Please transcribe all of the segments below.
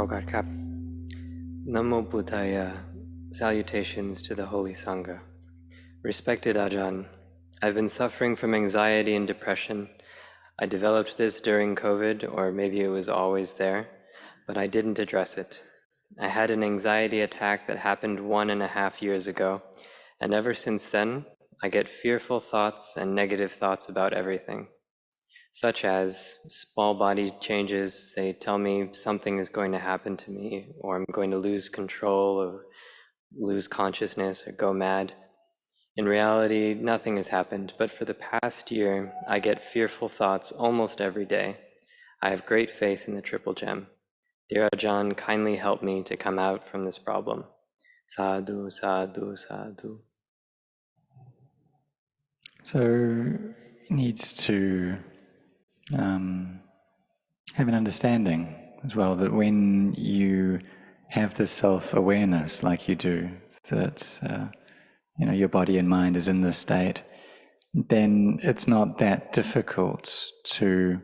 Karkap. Namo Buddhaya. Salutations to the Holy Sangha. Respected Ajahn, I've been suffering from anxiety and depression. I developed this during COVID, or maybe it was always there, but I didn't address it. I had an anxiety attack that happened 1.5 years ago, and ever since then, I get fearful thoughts and negative thoughts about everything, such as small body changes. They tell me something is going to happen to me, or I'm going to lose control, or lose consciousness, or go mad. In reality, nothing has happened, but for the past year, I get fearful thoughts almost every day. I have great faith in the Triple Gem. Dear Ajahn, kindly help me to come out from this problem. Sadhu, sadhu, sadhu. So you need to have an understanding as well that when you have this self-awareness like you do, that your body and mind is in this state, then it's not that difficult to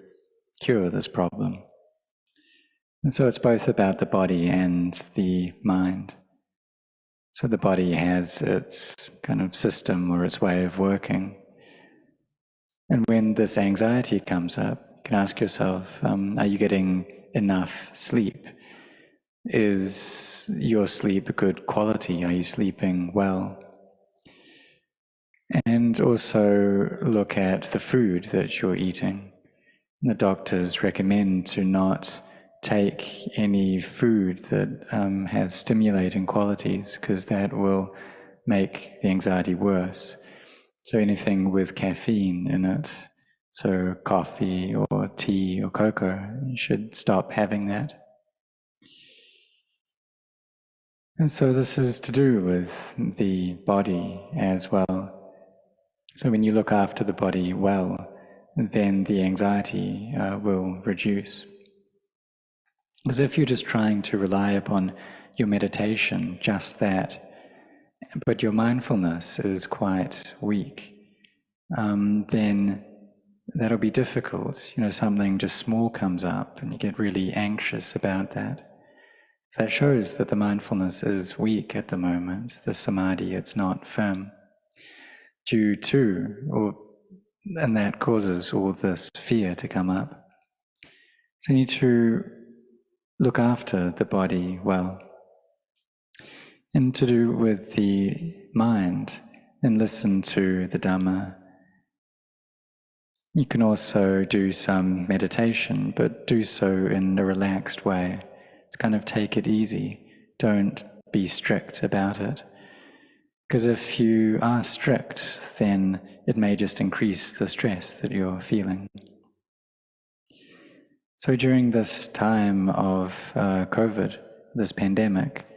cure this problem. And so it's both about the body and the mind. So the body has its kind of system or its way of working. And when this anxiety comes up, you can ask yourself, are you getting enough sleep? Is your sleep good quality? Are you sleeping well? And also look at the food that you're eating. The doctors recommend to not take any food that has stimulating qualities, because that will make the anxiety worse. So anything with caffeine in it, so coffee or tea or cocoa, you should stop having that. And so this is to do with the body as well. So when you look after the body well, then the anxiety will reduce. As if you're just trying to rely upon your meditation, just that, but your mindfulness is quite weak, then that'll be difficult. Something just small comes up and you get really anxious about that. So that shows that the mindfulness is weak at the moment, the samadhi, it's not firm. And that causes all this fear to come up. So you need to look after the body well. And to do with the mind, and listen to the Dhamma. You can also do some meditation, but do so in a relaxed way. It's kind of take it easy. Don't be strict about it. Because if you are strict, then it may just increase the stress that you're feeling. So during this time of COVID, this pandemic,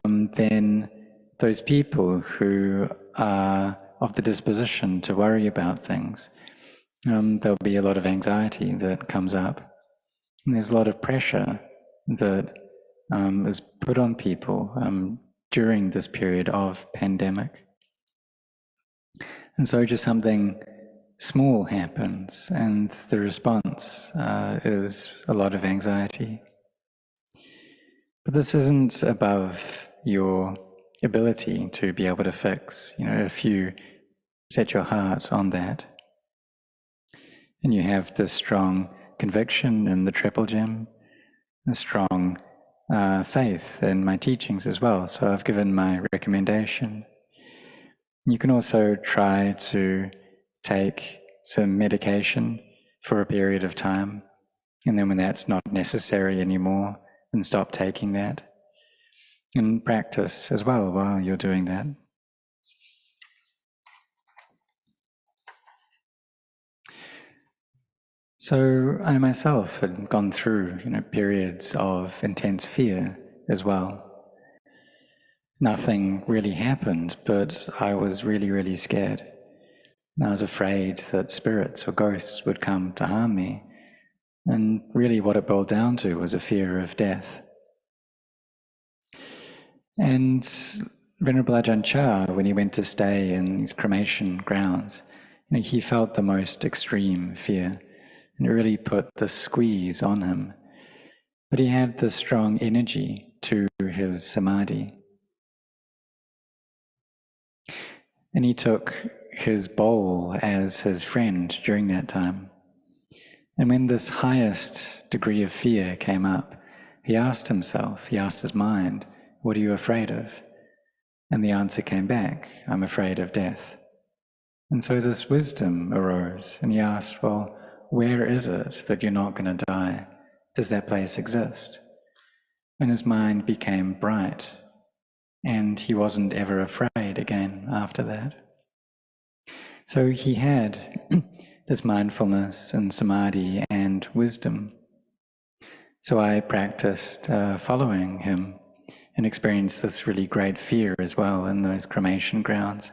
then those people who are of the disposition to worry about things, there'll be a lot of anxiety that comes up. And there's a lot of pressure that is put on people during this period of pandemic. And so just something small happens and the response is a lot of anxiety. But this isn't above your ability to be able to fix. If you set your heart on that and you have this strong conviction in the Triple Gem, a strong faith in my teachings as well. So I've given my recommendation. You can also try to take some medication for a period of time, and then when that's not necessary anymore, then stop taking that. And practice as well while you're doing that. So I myself had gone through, periods of intense fear as well. Nothing really happened, but I was really, really scared. And I was afraid that spirits or ghosts would come to harm me. And really what it boiled down to was a fear of death. And Venerable Ajahn Chah, when he went to stay in these cremation grounds, he felt the most extreme fear. And it really put the squeeze on him. but he had this strong energy to his samadhi. And he took his bowl as his friend during that time. And when this highest degree of fear came up, he asked his mind, "What are you afraid of?" And the answer came back, "I'm afraid of death." And so this wisdom arose, and he asked, well, where is it that you're not going to die? Does that place exist? And his mind became bright, and he wasn't ever afraid again after that. So he had this mindfulness and samadhi and wisdom. So I practiced following him and experienced this really great fear as well in those cremation grounds,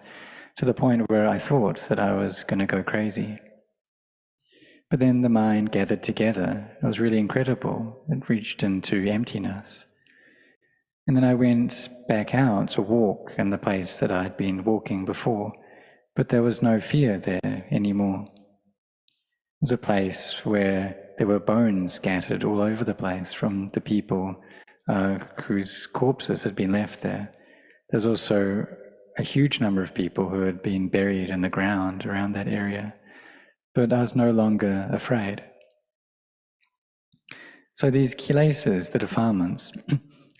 to the point where I thought that I was going to go crazy. But then the mind gathered together. It was really incredible. It reached into emptiness. And then I went back out to walk in the place that I'd been walking before, but there was no fear there anymore. It was a place where there were bones scattered all over the place from the people whose corpses had been left there. There's also a huge number of people who had been buried in the ground around that area, but I was no longer afraid. So these kilesas, the defilements,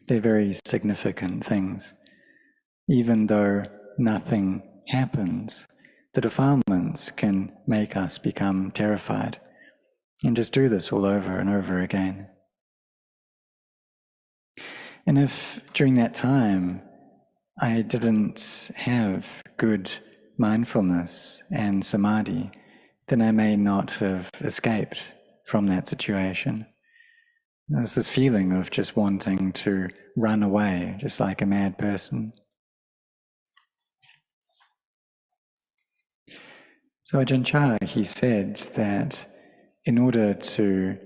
they're very significant things. Even though nothing happens, the defilements can make us become terrified, and just do this all over and over again. And if during that time I didn't have good mindfulness and samadhi, then I may not have escaped from that situation. There's this feeling of just wanting to run away, just like a mad person. So Ajahn Chah, he said that in order to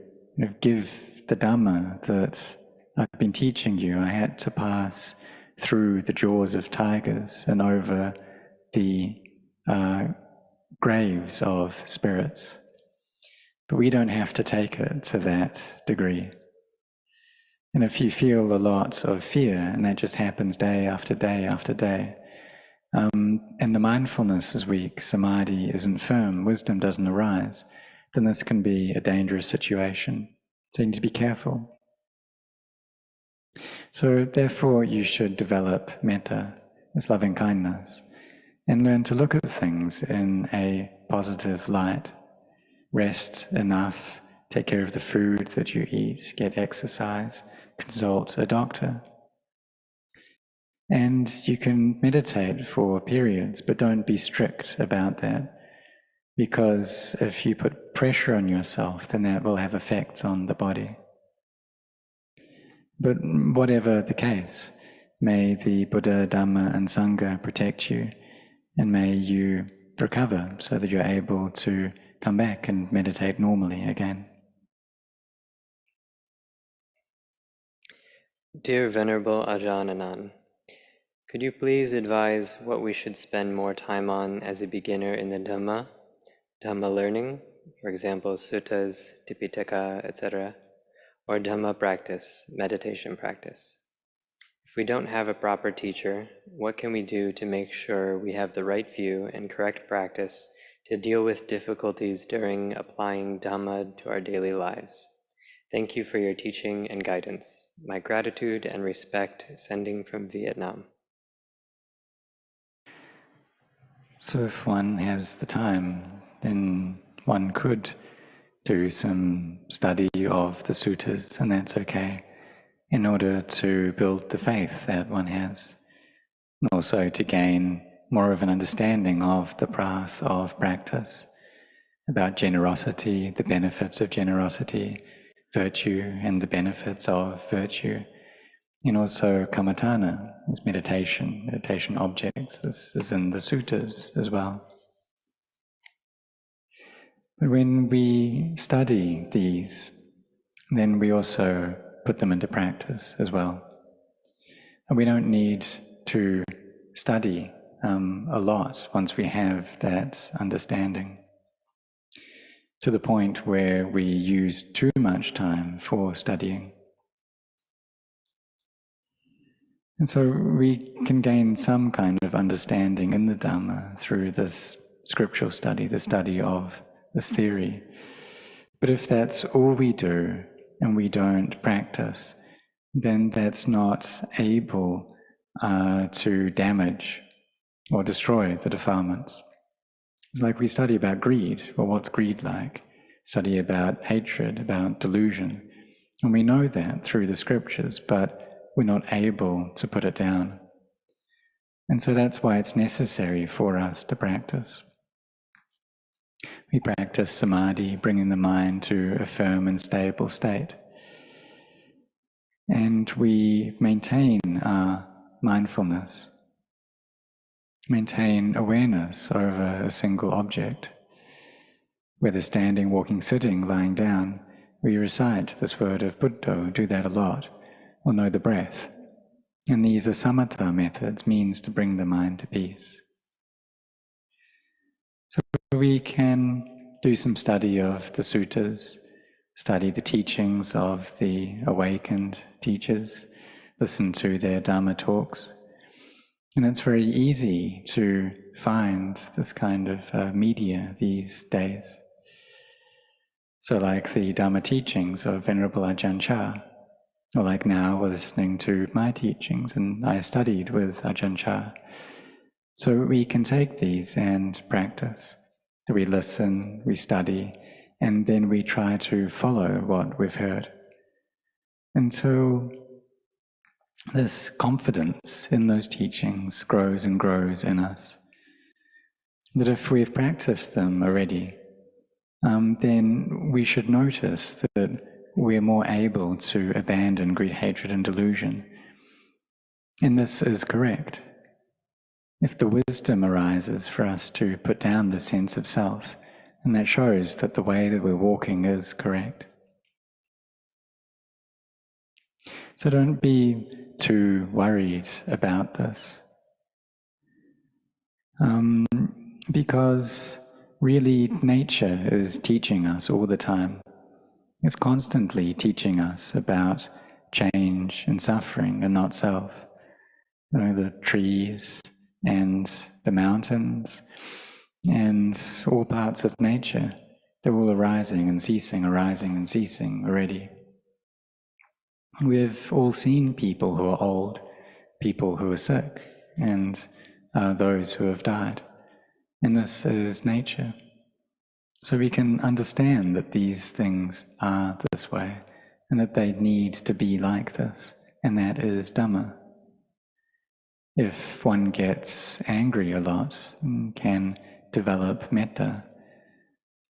give the Dhamma that I've been teaching you, I had to pass through the jaws of tigers and over the graves of spirits. But we don't have to take it to that degree. And if you feel a lot of fear, and that just happens day after day after day, and the mindfulness is weak, samadhi isn't firm, wisdom doesn't arise, then this can be a dangerous situation. So you need to be careful. So therefore you should develop metta, this loving kindness, and learn to look at things in a positive light. Rest enough, take care of the food that you eat, get exercise, consult a doctor. And you can meditate for periods, but don't be strict about that, because if you put pressure on yourself, then that will have effects on the body. But whatever the case, may the Buddha, Dhamma, and Sangha protect you, and may you recover so that you're able to come back and meditate normally again. Dear Venerable Ajahn Anan, could you please advise what we should spend more time on as a beginner in the Dhamma learning, for example, suttas, tipitaka, etc., or Dhamma practice, meditation practice? If we don't have a proper teacher, what can we do to make sure we have the right view and correct practice to deal with difficulties during applying Dhamma to our daily lives? Thank you for your teaching and guidance. My gratitude and respect sending from Vietnam. So if one has the time, then one could do some study of the suttas, and that's okay, in order to build the faith that one has, and also to gain more of an understanding of the path of practice, about generosity, the benefits of generosity, virtue and the benefits of virtue, and also kammatthana, this meditation objects. This is in the suttas as well. But when we study these, then we also put them into practice as well. And we don't need to study a lot once we have that understanding, to the point where we use too much time for studying. And so we can gain some kind of understanding in the Dhamma through this scriptural study, the study of this theory. But if that's all we do and we don't practice, then that's not able to damage or destroy the defilements. It's like we study about greed. Well, what's greed like? Study about hatred, about delusion. And we know that through the scriptures, but we're not able to put it down. And so that's why it's necessary for us to practice. We practice samadhi, bringing the mind to a firm and stable state. And we maintain our mindfulness, maintain awareness over a single object. Whether standing, walking, sitting, lying down, we recite this word of Buddha, do that a lot, or know the breath. And these are samatha methods, means to bring the mind to peace. So we can do some study of the suttas, study the teachings of the awakened teachers, listen to their Dhamma talks. And it's very easy to find this kind of media these days. So like the Dhamma teachings of Venerable Ajahn Chah, or like now we're listening to my teachings, and I studied with Ajahn Chah. So we can take these and practice. We listen, we study, and then we try to follow what we've heard until this confidence in those teachings grows and grows in us. That if we've practiced them already, then we should notice that we're more able to abandon greed, hatred, and delusion. And this is correct. If the wisdom arises for us to put down the sense of self, and that shows that the way that we're walking is correct. So don't be too worried about this. Because really nature is teaching us all the time. It's constantly teaching us about change and suffering and not self. You know, the trees and the mountains and all parts of nature, they're all arising and ceasing already. We've all seen people who are old, people who are sick, and those who have died. And this is nature. So we can understand that these things are this way, and that they need to be like this, and that is Dhamma. If one gets angry a lot, and can develop metta,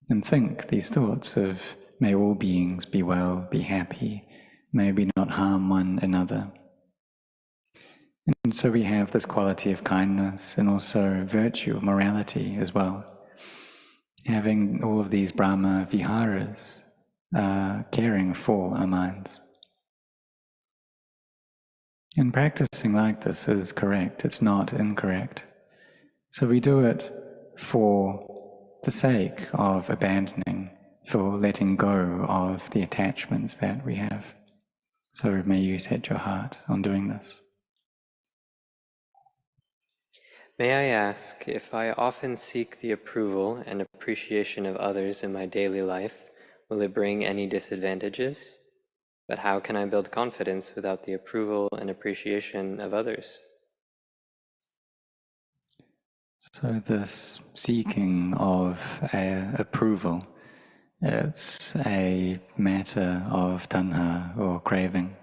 and think these thoughts of, may all beings be well, be happy, may we not harm one another. And so we have this quality of kindness and also virtue, morality as well. Having all of these Brahma viharas caring for our minds. And practicing like this is correct, it's not incorrect. So we do it for the sake of abandoning, for letting go of the attachments that we have. So may you set your heart on doing this. May I ask, if I often seek the approval and appreciation of others in my daily life, will it bring any disadvantages? But how can I build confidence without the approval and appreciation of others? So this seeking of approval, it's a matter of tanha or craving.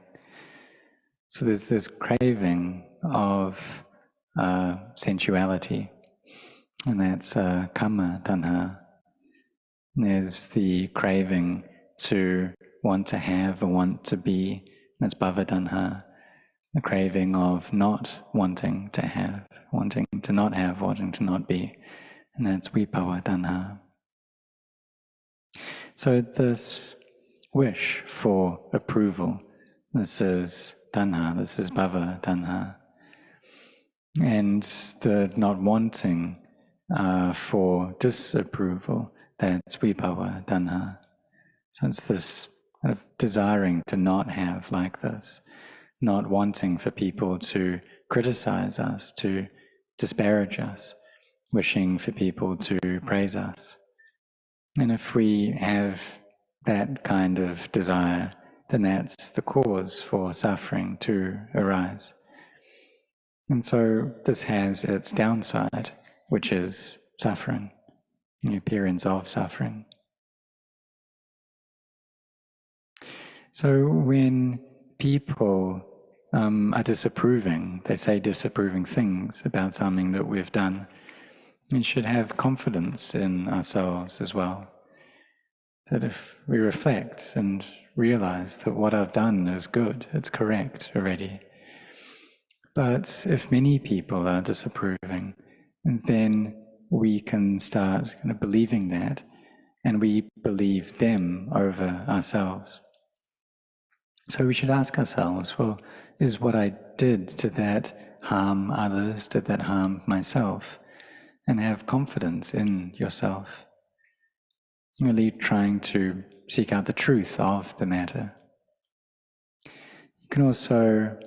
So there's this craving of sensuality, and that's kama tanha. There's the craving to want to have or want to be, that's bhava tanha. The craving of not wanting to have, wanting to not have, wanting to not be, and that's vibhava tanha. So this wish for approval, this is tanha, this is bhava tanha. And the not wanting for disapproval, that's vibhava tanha. So it's this kind of desiring to not have like this. not wanting for people to criticize us, to disparage us, wishing for people to praise us. And if we have that kind of desire, then that's the cause for suffering to arise. And so this has its downside, which is suffering, the appearance of suffering. So when people are disapproving, they say disapproving things about something that we've done, we should have confidence in ourselves as well. That if we reflect and realize that what I've done is good, it's correct already. But if many people are disapproving, then we can start kind of believing that, and we believe them over ourselves. So we should ask ourselves, well, is what I did that harm others? Did that harm myself? And have confidence in yourself. Really trying to seek out the truth of the matter. You can also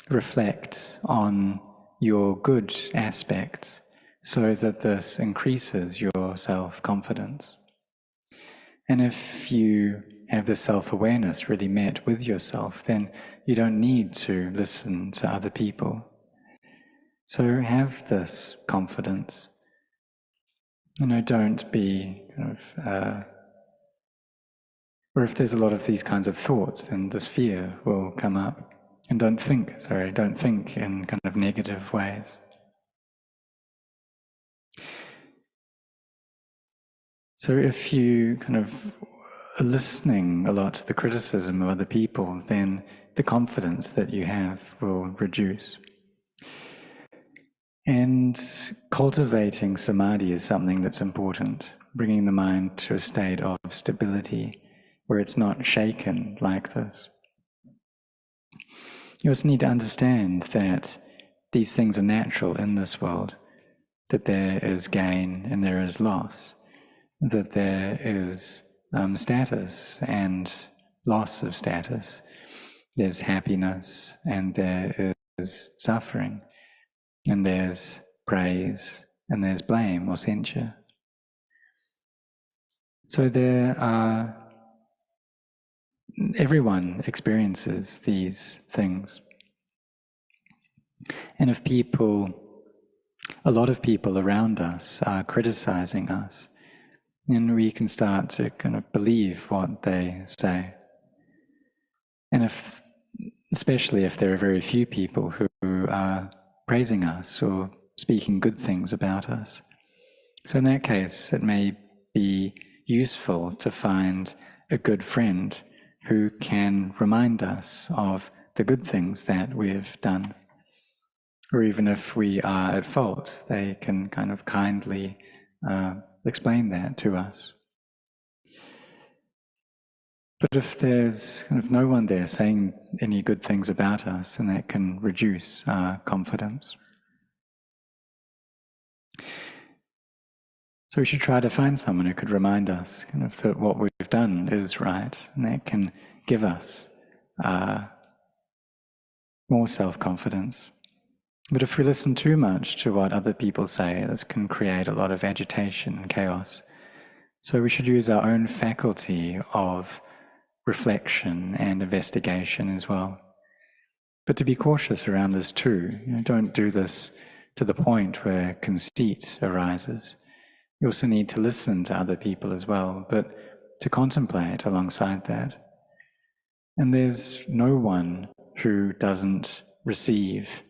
reflect on your good aspects so that this increases your self-confidence. And if you have this self-awareness really met with yourself, then you don't need to listen to other people. So have this confidence. Don't be or if there's a lot of these kinds of thoughts, then this fear will come up. And don't think in kind of negative ways. So if you kind of are listening a lot to the criticism of other people, then the confidence that you have will reduce. And cultivating samadhi is something that's important, bringing the mind to a state of stability where it's not shaken like this. You also need to understand that these things are natural in this world, that there is gain and there is loss, that there is status and loss of status, there's happiness and there is suffering, and there's praise and there's blame or censure. So everyone experiences these things. And if a lot of people around us are criticizing us, then we can start to kind of believe what they say. And especially if there are very few people who are praising us or speaking good things about us. So in that case, it may be useful to find a good friend who can remind us of the good things that we've done. Or even if we are at fault, they can kind of kindly explain that to us. But if there's kind of no one there saying any good things about us, then that can reduce our confidence. So we should try to find someone who could remind us kind of that what we've done is right, and that can give us more self-confidence. But if we listen too much to what other people say, this can create a lot of agitation and chaos. So we should use our own faculty of reflection and investigation as well. But to be cautious around this too. Don't do this to the point where conceit arises. You also need to listen to other people as well, but to contemplate alongside that. And there's no one who doesn't receive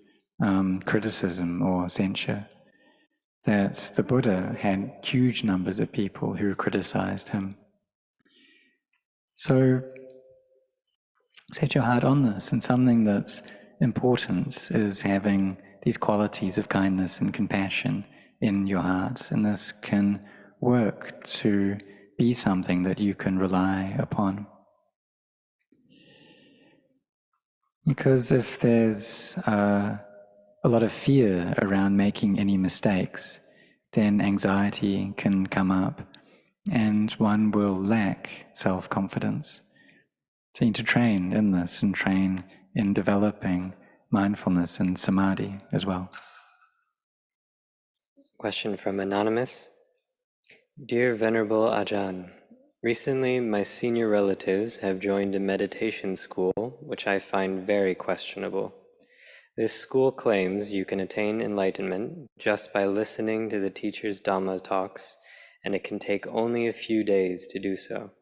criticism or censure. That the Buddha had huge numbers of people who criticized him. So set your heart on this, and something that's important is having these qualities of kindness and compassion in your heart, and this can work to be something that you can rely upon. Because if there's a lot of fear around making any mistakes, then anxiety can come up and one will lack self-confidence. So you need to train in this and train in developing mindfulness and samadhi as well. Question from Anonymous. Dear Venerable Ajahn, recently my senior relatives have joined a meditation school, which I find very questionable. This school claims you can attain enlightenment just by listening to the teacher's Dhamma talks, and it can take only a few days to do so.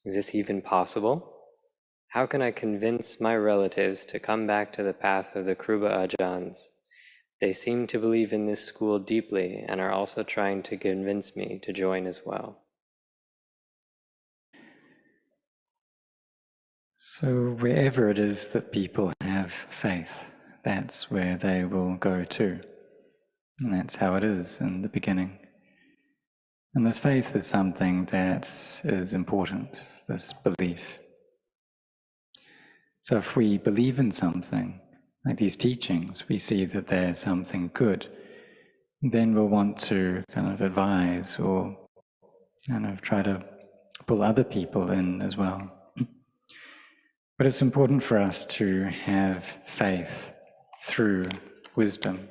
Is this even possible? How can I convince my relatives to come back to the path of the Kruba Ajahns? They seem to believe in this school deeply and are also trying to convince me to join as well. So wherever it is that people have faith, that's where they will go to. And that's how it is in the beginning. And this faith is something that is important, this belief. So if we believe in something, like these teachings, we see that they're something good, then we'll want to kind of advise or kind of try to pull other people in as well. But it's important for us to have faith through wisdom.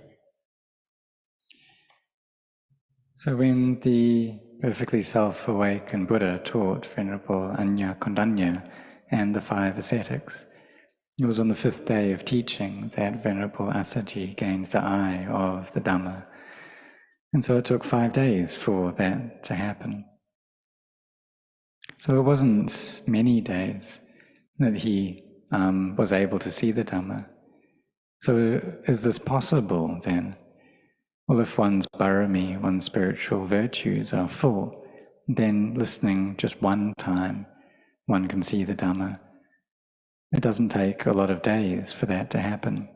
So when the perfectly self-awakened Buddha taught Venerable Anya Kondanya and the 5 ascetics, it was on the 5th day of teaching that Venerable Assaji gained the eye of the Dhamma. And so it took 5 days for that to happen. So it wasn't many days that he was able to see the Dhamma. So is this possible then? Well, if one's barami, one's spiritual virtues are full, then listening just one time, one can see the Dhamma. It doesn't take a lot of days for that to happen.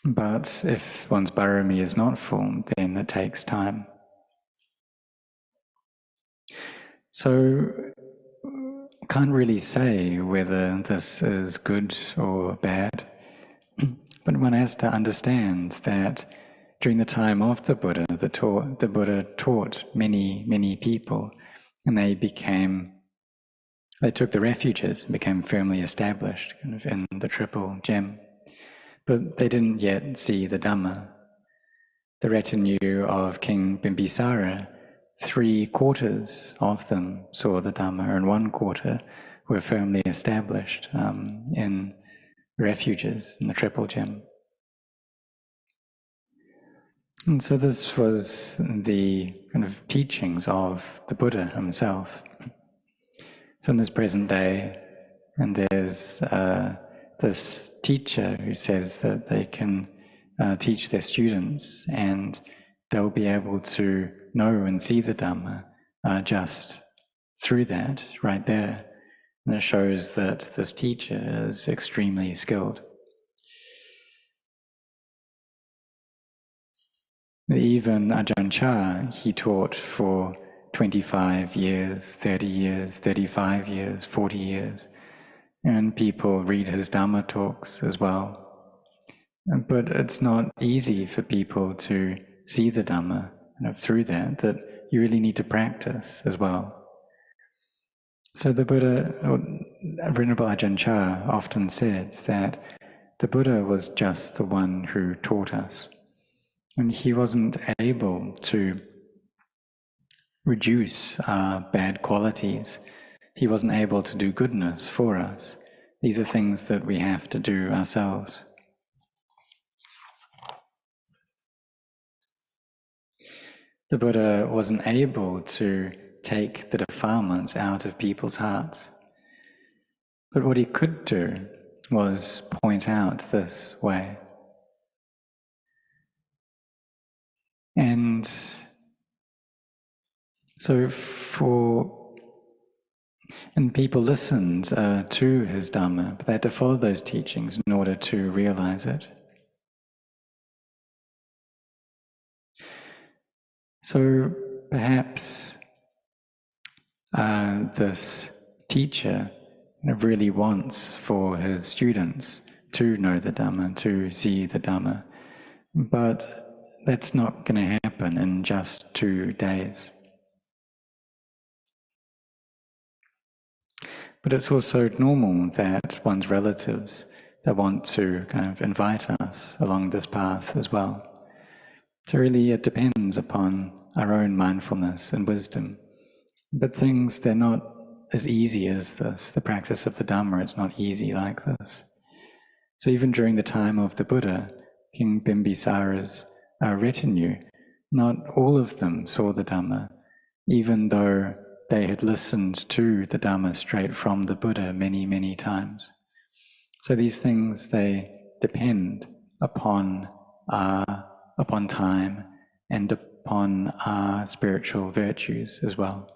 But if one's barami is not full, then it takes time. So can't really say whether this is good or bad, but one has to understand that during the time of the Buddha, the Buddha taught many people, and they took the refuges and became firmly established kind of in the Triple Gem. But they didn't yet see the Dhamma. The retinue of King Bimbisara, 3/4 of them saw the Dhamma, and 1/4 were firmly established in refuges in the Triple Gem. And so this was the kind of teachings of the Buddha himself. So in this present day, and there's this teacher who says that they can teach their students and they'll be able to know and see the Dhamma just through that, right there. And it shows that this teacher is extremely skilled. Even Ajahn Chah, he taught for 25 years, 30 years, 35 years, 40 years. And people read his Dhamma talks as well. But it's not easy for people to see the Dhamma through that you really need to practice as well. So the Buddha, Venerable Ajahn Chah often said that the Buddha was just the one who taught us. And he wasn't able to reduce our bad qualities. He wasn't able to do goodness for us. These are things that we have to do ourselves. The Buddha wasn't able to take the defilements out of people's hearts. But what he could do was point out this way. And so people listened to his Dhamma, but they had to follow those teachings in order to realize it. So perhaps this teacher really wants for his students to know the Dhamma, to see the Dhamma, but that's not going to happen in just 2 days. But it's also normal that one's relatives that want to kind of invite us along this path as well. So really it depends upon our own mindfulness and wisdom. But things, they're not as easy as this. The practice of the Dhamma, it's not easy like this. So even during the time of the Buddha, King Bimbisara's retinue, not all of them saw the Dhamma, even though they had listened to the Dhamma straight from the Buddha many, many times. So these things, they depend upon time and upon our spiritual virtues as well.